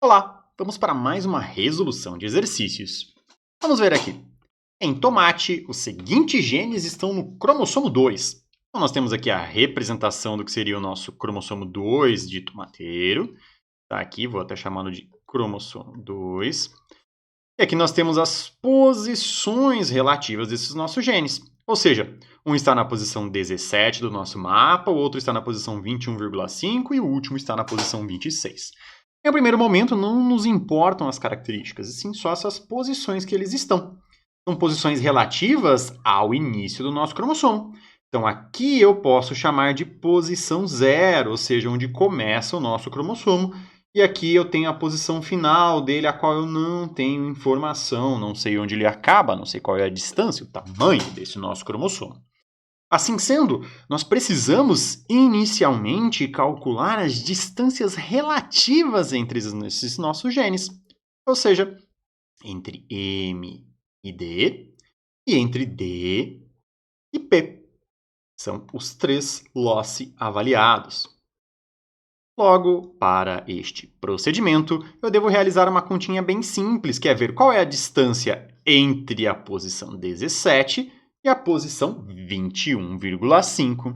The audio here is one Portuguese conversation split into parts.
Olá, vamos para mais uma resolução de exercícios. Vamos ver aqui. Em tomate, os seguintes genes estão no cromossomo 2. Então, nós temos aqui a representação do que seria o nosso cromossomo 2 de tomateiro. Tá aqui, vou até chamá-lo de cromossomo 2. E aqui nós temos as posições relativas desses nossos genes. Ou seja, um está na posição 17 do nosso mapa, o outro está na posição 21,5 e o último está na posição 26. Em primeiro momento, não nos importam as características, e sim só essas posições que eles estão. São posições relativas ao início do nosso cromossomo. Então, aqui eu posso chamar de posição 0, ou seja, onde começa o nosso cromossomo. E aqui eu tenho a posição final dele, a qual eu não tenho informação, não sei onde ele acaba, não sei qual é a distância, o tamanho desse nosso cromossomo. Assim sendo, nós precisamos inicialmente calcular as distâncias relativas entre esses nossos genes, ou seja, entre M e D e entre D e P. São os três loci avaliados. Logo, para este procedimento, eu devo realizar uma continha bem simples, que é ver qual é a distância entre a posição 17 e a posição 21,5.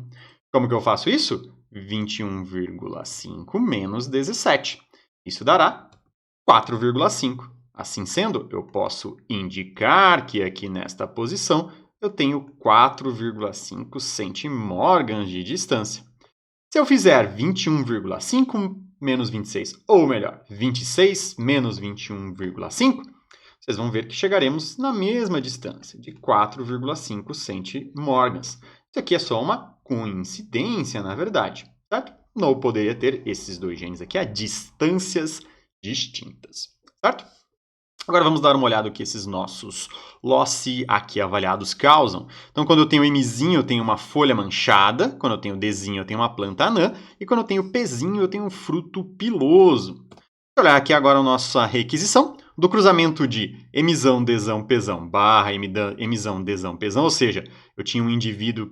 Como que eu faço isso? 21,5 menos 17. Isso dará 4,5. Assim sendo, eu posso indicar que aqui nesta posição eu tenho 4,5 centimorgans de distância. Se eu fizer 21,5 menos 26, ou melhor, 26 menos 21,5, vocês vão ver que chegaremos na mesma distância, de 4,5 centimorgans. Isso aqui é só uma coincidência, na verdade, certo? Não poderia ter esses dois genes aqui a distâncias distintas, certo? Agora vamos dar uma olhada no que esses nossos loci aqui avaliados causam. Então, quando eu tenho Mzinho, eu tenho uma folha manchada. Quando eu tenho Dzinho, eu tenho uma planta anã. E quando eu tenho Pzinho, eu tenho um fruto piloso. Vou olhar aqui agora a nossa requisição do cruzamento de Mzão, Dzão, Pzão barra Mzão, Dzão, Pzão. Ou seja, eu tinha um indivíduo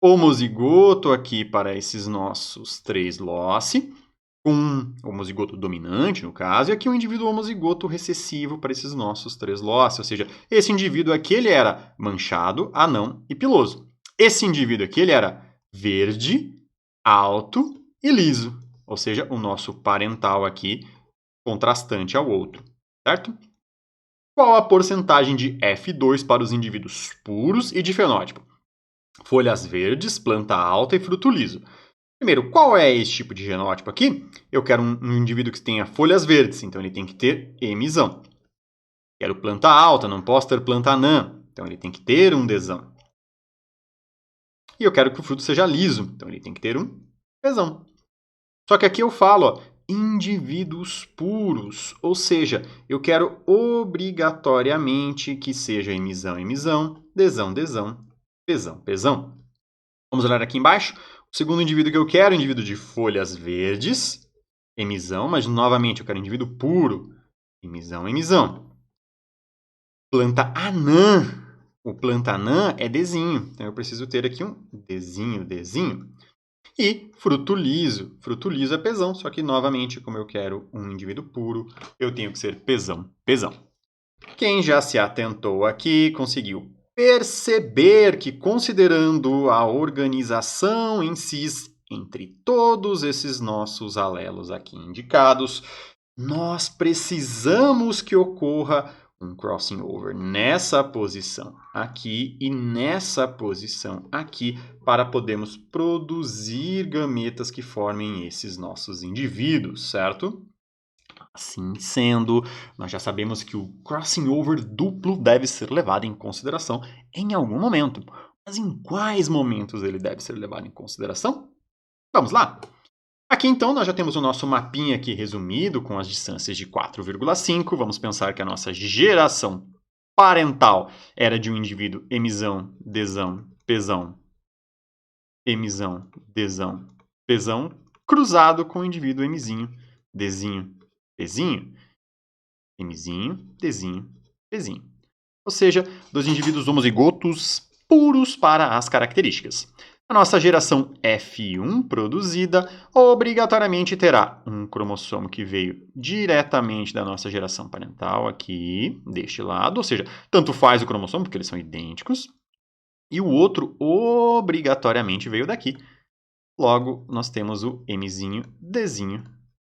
homozigoto aqui para esses nossos três loci, com um homozigoto dominante, no caso, e aqui um indivíduo homozigoto recessivo para esses nossos três loci. Ou seja, esse indivíduo aqui ele era manchado, anão e piloso. Esse indivíduo aqui ele era verde, alto e liso. Ou seja, o nosso parental aqui contrastante ao outro, certo? Qual a porcentagem de F2 para os indivíduos puros e de fenótipo? Folhas verdes, planta alta e fruto liso. Primeiro, qual é esse tipo de genótipo aqui? Eu quero um indivíduo que tenha folhas verdes, então ele tem que ter Mzão. Quero planta alta, não posso ter planta anã, então ele tem que ter um Dzão. E eu quero que o fruto seja liso, então ele tem que ter um Pzão. Só que aqui eu falo, ó, indivíduos puros, ou seja, eu quero obrigatoriamente que seja Mzão, Mzão, Dzão, Dzão, Pzão, Pzão. Vamos olhar aqui embaixo. O segundo indivíduo que eu quero é o indivíduo de folhas verdes, Mzão, mas novamente eu quero indivíduo puro, Mzão, Mzão. Planta anã. O planta anã é Dzinho, então eu preciso ter aqui um Dzinho, Dzinho. E fruto liso é Pzão, só que novamente, como eu quero um indivíduo puro, eu tenho que ser Pzão, Pzão. Quem já se atentou aqui conseguiu perceber que, considerando a organização em cis entre todos esses nossos alelos aqui indicados, nós precisamos que ocorra um crossing over nessa posição aqui e nessa posição aqui para podermos produzir gametas que formem esses nossos indivíduos, certo? Assim sendo, nós já sabemos que o crossing over duplo deve ser levado em consideração em algum momento. Mas em quais momentos ele deve ser levado em consideração? Vamos lá! Aqui então nós já temos o nosso mapinha aqui resumido com as distâncias de 4,5. Vamos pensar que a nossa geração parental era de um indivíduo Mzão, Dzão, Pzão, Mzão, Dzão, Pzão, cruzado com o indivíduo Mzinho, Dzinho, Pzinho, Mzinho, Dzinho, Pzinho. Ou seja, dois indivíduos homozigotos puros para as características. A A nossa geração F1 produzida obrigatoriamente terá um cromossomo que veio diretamente da nossa geração parental aqui, deste lado, ou seja, tanto faz o cromossomo, porque eles são idênticos, e o outro obrigatoriamente veio daqui. Logo, nós temos o Mzinho, Dzinho,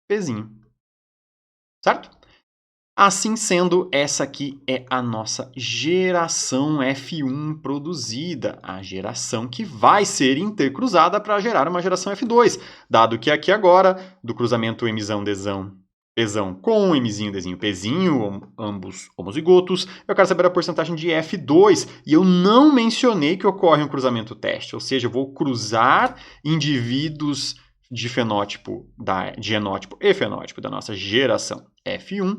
Pzinho. Certo? Assim sendo, essa aqui é a nossa geração F1 produzida, a geração que vai ser intercruzada para gerar uma geração F2, dado que aqui agora, do cruzamento Mzão, Dzão, Pzão com Mzinho, Dzinho, Pzinho, ambos homozigotos, eu quero saber a porcentagem de F2, e eu não mencionei que ocorre um cruzamento teste, ou seja, eu vou cruzar indivíduos de fenótipo, de genótipo e fenótipo da nossa geração F1,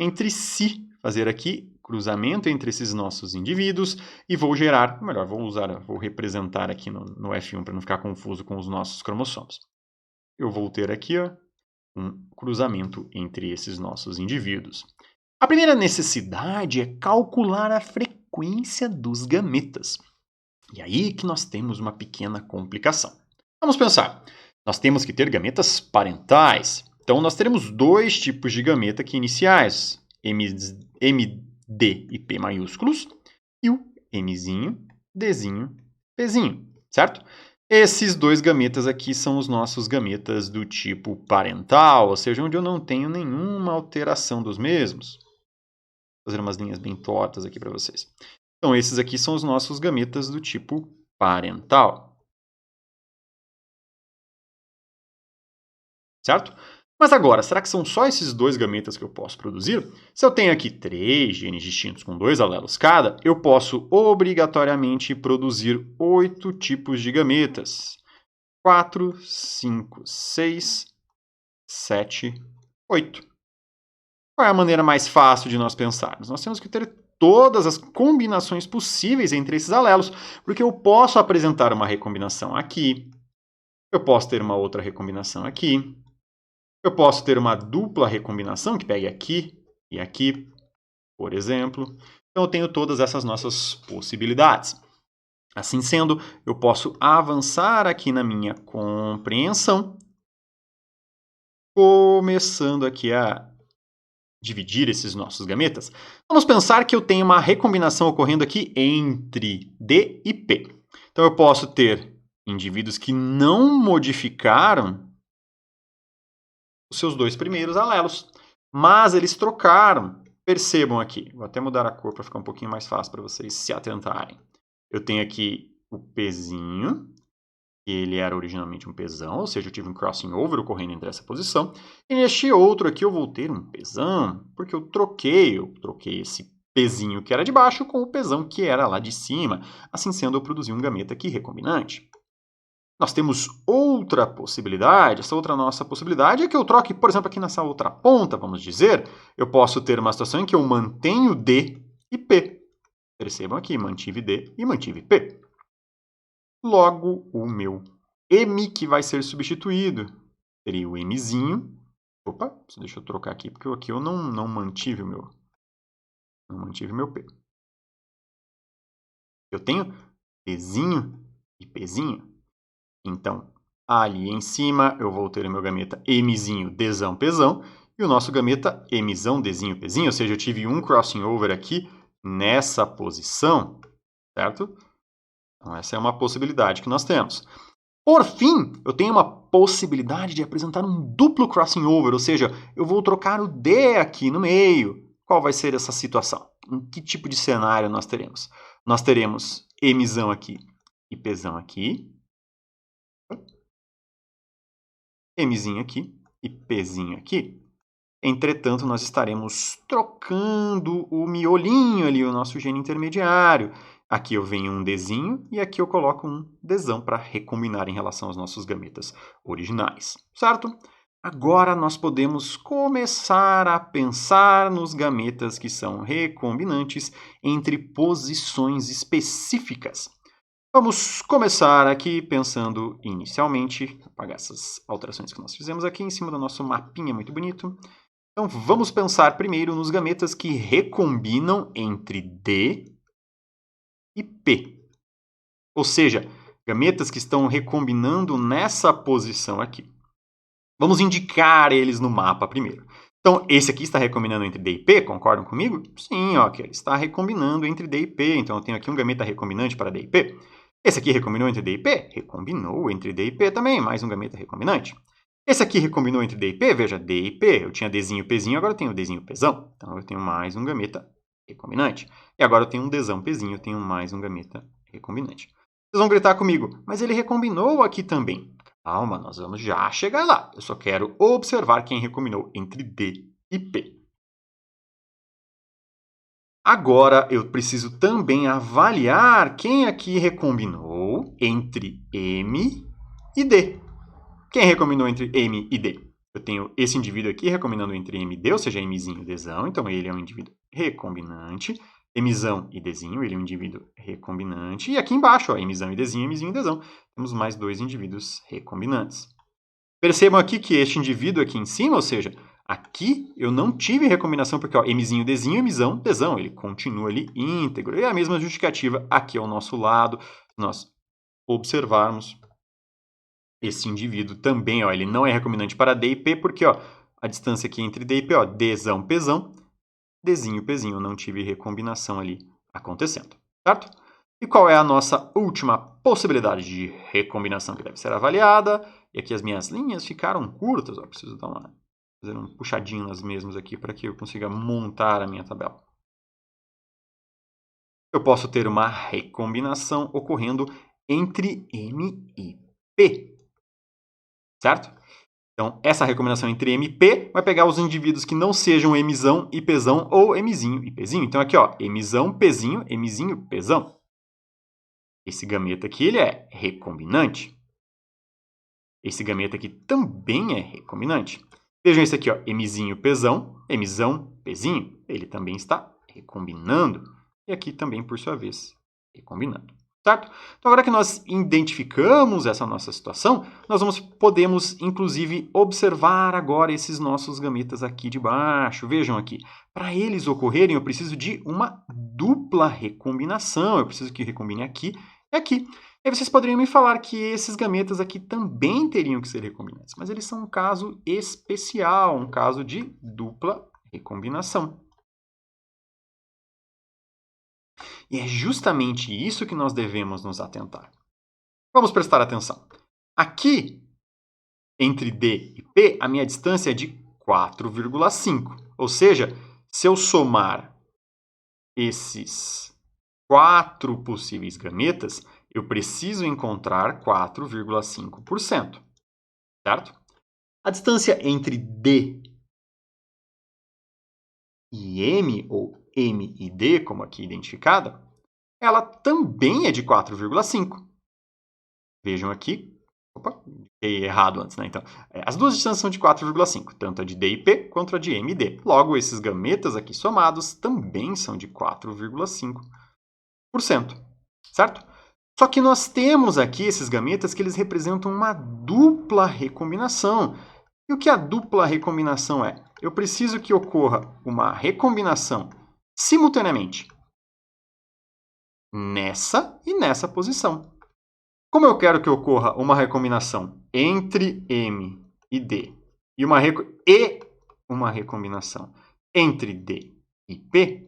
entre si, fazer aqui cruzamento entre esses nossos indivíduos e vou gerar, melhor, vou representar aqui no F1 para não ficar confuso com os nossos cromossomos. Eu vou ter aqui um cruzamento entre esses nossos indivíduos. A primeira necessidade é calcular a frequência dos gametas. E aí que nós temos uma pequena complicação. Vamos pensar. Nós temos que ter gametas parentais. Então, nós teremos dois tipos de gameta aqui iniciais, MD e P maiúsculos, e o Mzinho, Dzinho, Pzinho, certo? Esses dois gametas aqui são os nossos gametas do tipo parental, ou seja, onde eu não tenho nenhuma alteração dos mesmos. Vou fazer umas linhas bem tortas aqui para vocês. Então, esses aqui são os nossos gametas do tipo parental. Certo? Mas agora, será que são só esses dois gametas que eu posso produzir? Se eu tenho aqui 3 genes distintos com 2 alelos cada, eu posso obrigatoriamente produzir 8 tipos de gametas. 4, 5, 6, 7, 8. Qual é a maneira mais fácil de nós pensarmos? Nós temos que ter todas as combinações possíveis entre esses alelos, porque eu posso apresentar uma recombinação aqui, eu posso ter uma outra recombinação aqui, eu posso ter uma dupla recombinação que pegue aqui e aqui, por exemplo. Então, eu tenho todas essas nossas possibilidades. Assim sendo, eu posso avançar aqui na minha compreensão, começando aqui a dividir esses nossos gametas. Vamos pensar que eu tenho uma recombinação ocorrendo aqui entre D e P. Então, eu posso ter indivíduos que não modificaram os seus dois primeiros alelos, mas eles trocaram. Percebam aqui, vou até mudar a cor para ficar um pouquinho mais fácil para vocês se atentarem. Eu tenho aqui o Pzinho, que ele era originalmente um Pzão, ou seja, eu tive um crossing over ocorrendo entre essa posição. E neste outro aqui eu vou ter um Pzão, porque eu troquei esse Pzinho que era de baixo com o Pzão que era lá de cima. Assim sendo, eu produzi um gameta aqui recombinante. Nós temos outra possibilidade, essa outra nossa possibilidade é que eu troque, por exemplo, aqui nessa outra ponta, vamos dizer, eu posso ter uma situação em que eu mantenho D e P. Percebam aqui, mantive D e mantive P. Logo, o meu M que vai ser substituído seria o Mzinho. Opa, deixa eu trocar aqui, porque aqui eu não mantive o meu P. Eu tenho Dzinho e Pzinho. Então, ali em cima eu vou ter o meu gameta Mzinho, Dzão, Pzão, e o nosso gameta Mzão, Dzinho, Pzinho, ou seja, eu tive um crossing over aqui nessa posição, certo? Então, essa é uma possibilidade que nós temos. Por fim, eu tenho uma possibilidade de apresentar um duplo crossing over, ou seja, eu vou trocar o D aqui no meio. Qual vai ser essa situação? Em que tipo de cenário nós teremos? Nós teremos Mzão aqui e Pzão aqui, Mzinho aqui e Pzinho aqui. Entretanto, nós estaremos trocando o miolinho ali, o nosso gene intermediário. Aqui eu venho um Dzinho e aqui eu coloco um Dzão para recombinar em relação aos nossos gametas originais, certo? Agora nós podemos começar a pensar nos gametas que são recombinantes entre posições específicas. Vamos começar aqui pensando inicialmente, apagar essas alterações que nós fizemos aqui em cima do nosso mapinha muito bonito. Então vamos pensar primeiro nos gametas que recombinam entre D e P. Ou seja, gametas que estão recombinando nessa posição aqui. Vamos indicar eles no mapa primeiro. Então, esse aqui está recombinando entre D e P, concordam comigo? Sim, ok, ele está recombinando entre D e P, então eu tenho aqui um gameta recombinante para D e P. Esse aqui recombinou entre D e P? Recombinou entre D e P também, mais um gameta recombinante. Esse aqui recombinou entre D e P, veja, D e P, eu tinha Dzinho, Pzinho, agora eu tenho Dzinho, Pzão, então eu tenho mais um gameta recombinante. E agora eu tenho um Dzão, Pzinho, eu tenho mais um gameta recombinante. Vocês vão gritar comigo, mas ele recombinou aqui também. Calma, nós vamos já chegar lá. Eu só quero observar quem recombinou entre D e P. Agora, eu preciso também avaliar quem aqui recombinou entre M e D. Quem recombinou entre M e D? Eu tenho esse indivíduo aqui recombinando entre M e D, ou seja, Mzinho e Dzão, então ele é um indivíduo recombinante. Mzão e Dzinho, ele é um indivíduo recombinante. E aqui embaixo, ó, Mzão e Dzinho, Dzão, temos mais dois indivíduos recombinantes. Percebam aqui que este indivíduo aqui em cima, ou seja, aqui eu não tive recombinação porque ó, Mzinho, Dzinho, Mzão, Dzão, ele continua ali íntegro. E a mesma justificativa aqui ao nosso lado, nós observarmos esse indivíduo também, ó, ele não é recombinante para D e P, porque ó, a distância aqui entre D e P, ó, Dzão, Pzão, Dzinho, Pzinho, não tive recombinação ali acontecendo, certo? E qual é a nossa última possibilidade de recombinação que deve ser avaliada? E aqui as minhas linhas ficaram curtas, ó, preciso dar fazer um puxadinho nas mesmas aqui para que eu consiga montar a minha tabela. Eu posso ter uma recombinação ocorrendo entre M e P, certo? Então, essa recombinação entre M e P vai pegar os indivíduos que não sejam Mzão e Pzão ou Mzinho e Pzinho. Então, aqui, ó, Mzão, Pzinho, Mzinho, Pzão. Esse gameta aqui ele é recombinante. Esse gameta aqui também é recombinante. Vejam esse aqui, ó, Mzinho, Pzão, Mzão, Pzinho. Ele também está recombinando. E aqui também, por sua vez, recombinando. Certo? Então, agora que nós identificamos essa nossa situação, nós podemos, inclusive, observar agora esses nossos gametas aqui de baixo. Vejam aqui, para eles ocorrerem, eu preciso de uma dupla recombinação. Eu preciso que recombine aqui e aqui. E aí vocês poderiam me falar que esses gametas aqui também teriam que ser recombinantes, mas eles são um caso especial, um caso de dupla recombinação. E é justamente isso que nós devemos nos atentar. Vamos prestar atenção. Aqui, entre D e P, a minha distância é de 4,5. Ou seja, se eu somar esses 4 possíveis gametas, eu preciso encontrar 4,5%. Certo? A distância entre D e M, ou M e D, como aqui identificada, ela também é de 4,5. Vejam aqui. Opa, fiquei errado antes, né? Então, as duas distâncias são de 4,5, tanto a de D e P quanto a de M e D. Logo, esses gametas aqui somados também são de 4,5%. Certo? Só que nós temos aqui esses gametas que eles representam uma dupla recombinação. E o que a dupla recombinação é? Eu preciso que ocorra uma recombinação simultaneamente nessa e nessa posição. Como eu quero que ocorra uma recombinação entre M e D e uma recombinação entre D e P,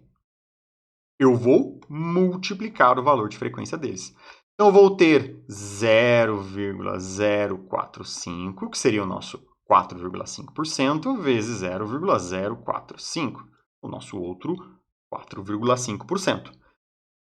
eu vou multiplicar o valor de frequência deles. Então, eu vou ter 0,045, que seria o nosso 4,5%, vezes 0,045, o nosso outro 4,5%.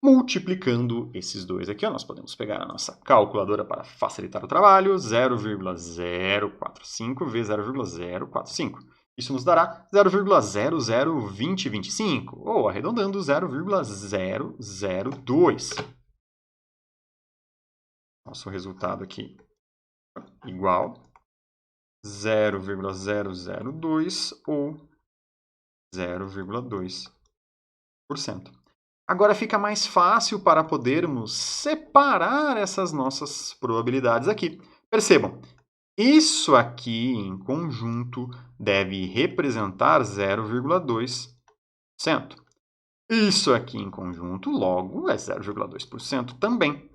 Multiplicando esses dois aqui, nós podemos pegar a nossa calculadora para facilitar o trabalho, 0,045 vezes 0,045. Isso nos dará 0,002025, ou arredondando, 0,002. Nosso resultado aqui igual 0,002 ou 0,2%. Agora fica mais fácil para podermos separar essas nossas probabilidades aqui. Percebam, isso aqui em conjunto deve representar 0,2%. Isso aqui em conjunto, logo, é 0,2% também.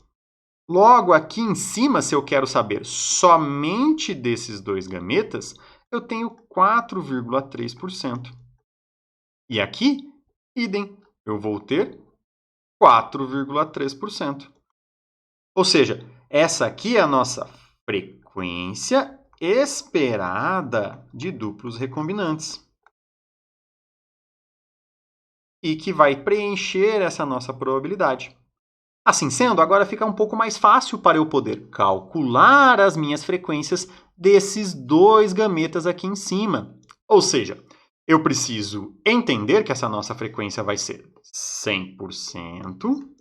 Logo, aqui em cima, se eu quero saber somente desses dois gametas, eu tenho 4,3%. E aqui, idem, eu vou ter 4,3%. Ou seja, essa aqui é a nossa frequência esperada de duplos recombinantes. E que vai preencher essa nossa probabilidade. Assim sendo, agora fica um pouco mais fácil para eu poder calcular as minhas frequências desses dois gametas aqui em cima. Ou seja, eu preciso entender que essa nossa frequência vai ser 100%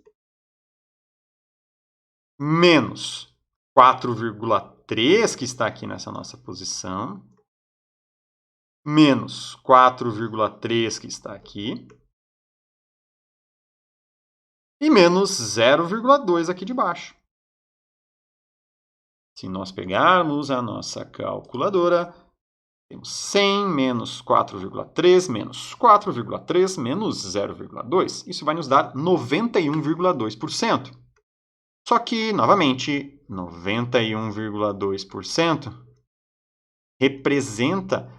menos 4,3 que está aqui nessa nossa posição, menos 4,3 que está aqui, e menos 0,2 aqui de baixo. Se nós pegarmos a nossa calculadora, temos 100 menos 4,3 menos 4,3 menos 0,2. Isso vai nos dar 91,2%. Só que, novamente, 91,2% representa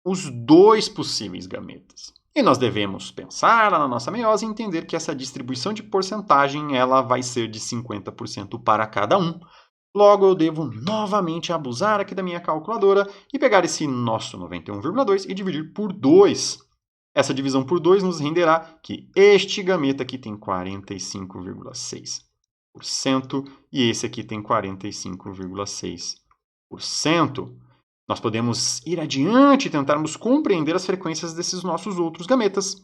os dois possíveis gametas. E nós devemos pensar na nossa meiose e entender que essa distribuição de porcentagem ela vai ser de 50% para cada um. Logo, eu devo novamente abusar aqui da minha calculadora e pegar esse nosso 91,2 e dividir por 2. Essa divisão por 2 nos renderá que este gameta aqui tem 45,6% e esse aqui tem 45,6%. Nós podemos ir adiante e tentarmos compreender as frequências desses nossos outros gametas.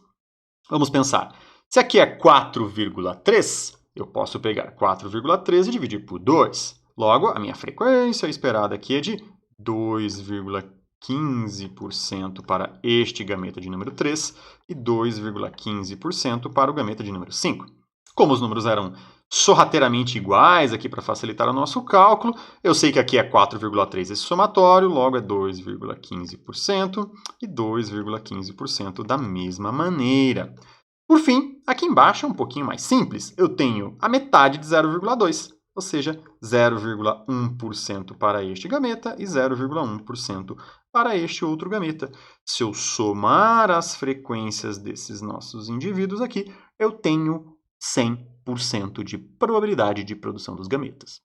Vamos pensar. Se aqui é 4,3, eu posso pegar 4,3 e dividir por 2. Logo, a minha frequência esperada aqui é de 2,15% para este gameta de número 3 e 2,15% para o gameta de número 5. Como os números eram sorrateiramente iguais aqui para facilitar o nosso cálculo, eu sei que aqui é 4,3 esse somatório, logo é 2,15% e 2,15% da mesma maneira. Por fim, aqui embaixo é um pouquinho mais simples, eu tenho a metade de 0,2, ou seja, 0,1% para este gameta e 0,1% para este outro gameta. Se eu somar as frequências desses nossos indivíduos aqui, eu tenho 100% de probabilidade de produção dos gametas.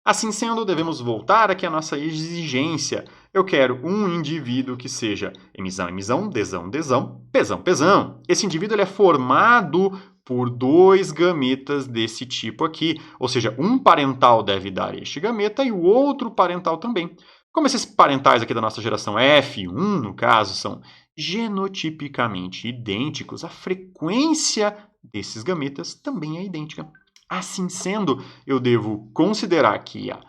Assim sendo, devemos voltar aqui à nossa exigência. Eu quero um indivíduo que seja emisão, emisão, desão, desão, pesão, pesão. Esse indivíduo ele é formado por dois gametas desse tipo aqui. Ou seja, um parental deve dar este gameta e o outro parental também. Como esses parentais aqui da nossa geração F1, no caso, são genotipicamente idênticos, a frequência desses gametas também é idêntica. Assim sendo, eu devo considerar que a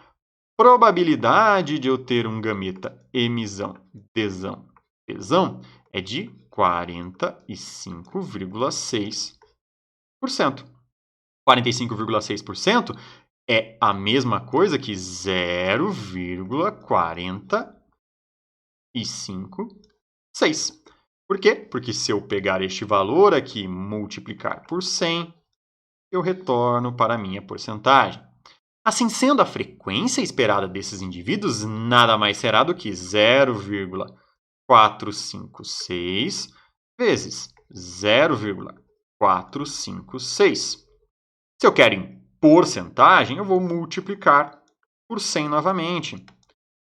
probabilidade de eu ter um gameta emisão, desão, pesão é de 45,6%. 45,6% é a mesma coisa que 0,456. Por quê? Porque se eu pegar este valor aqui e multiplicar por 100, eu retorno para a minha porcentagem. Assim sendo, a frequência esperada desses indivíduos nada mais será do que 0,456 vezes 0,456. Se eu quero em porcentagem, eu vou multiplicar por 100 novamente.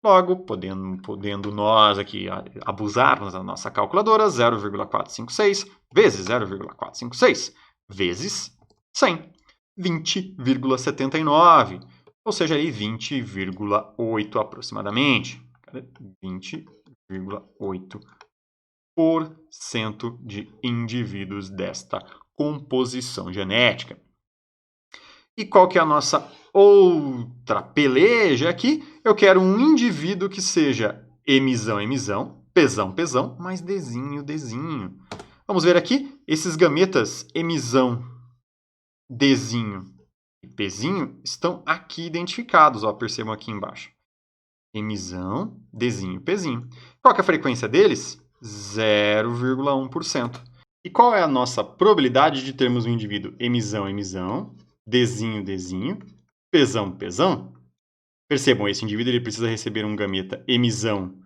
Logo, podendo nós aqui abusarmos da nossa calculadora, 0,456 vezes 0,456 vezes 100, 20,79, ou seja, aí 20,8 aproximadamente. 20,8% de indivíduos desta composição genética. E qual que é a nossa outra peleja aqui? Eu quero um indivíduo que seja emisão, emisão, pesão, pesão, mais desinho, desinho. Vamos ver aqui, esses gametas emisão, desinho e pezinho estão aqui identificados, ó, percebam aqui embaixo. Emisão, desinho, pezinho. Qual que é a frequência deles? 0,1%. E qual é a nossa probabilidade de termos um indivíduo emisão, emisão, desinho, desinho, Pzão, Pzão. Percebam, esse indivíduo ele precisa receber um gameta emizão,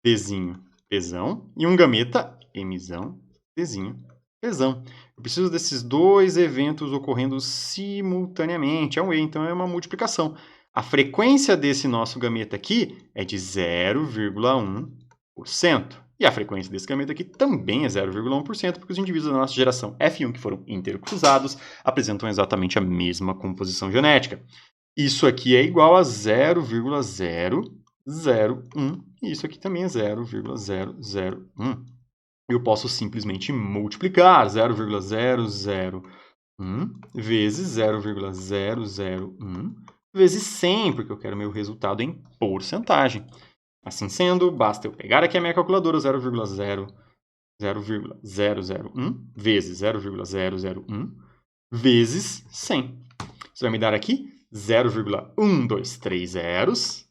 Dzinho, Pzão, e um gameta emizão, Dzinho, Pzão. Eu preciso desses dois eventos ocorrendo simultaneamente. É um E, então é uma multiplicação. A frequência desse nosso gameta aqui é de 0,1%. E a frequência desse gameta aqui também é 0,1%, porque os indivíduos da nossa geração F1 que foram intercruzados apresentam exatamente a mesma composição genética. Isso aqui é igual a 0,001 e isso aqui também é 0,001. Eu posso simplesmente multiplicar 0,001 vezes 0,001 vezes 100, porque eu quero meu resultado em porcentagem. Assim sendo, basta eu pegar aqui a minha calculadora 0,001 vezes 0,001 vezes 100. Isso vai me dar aqui 0,123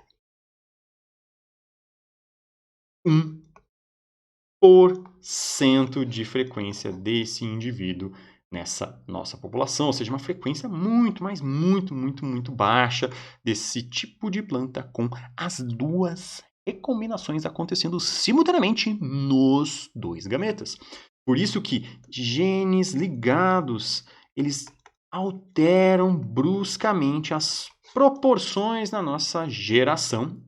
1% de frequência desse indivíduo nessa nossa população, ou seja, uma frequência muito, mas muito baixa desse tipo de planta com as duas recombinações acontecendo simultaneamente nos dois gametas. Por isso que genes ligados, eles alteram bruscamente as proporções na nossa geração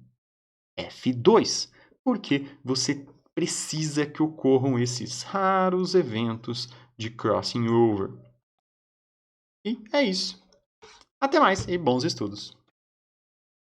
F2, porque você precisa que ocorram esses raros eventos de crossing over. E é isso. Até mais e bons estudos!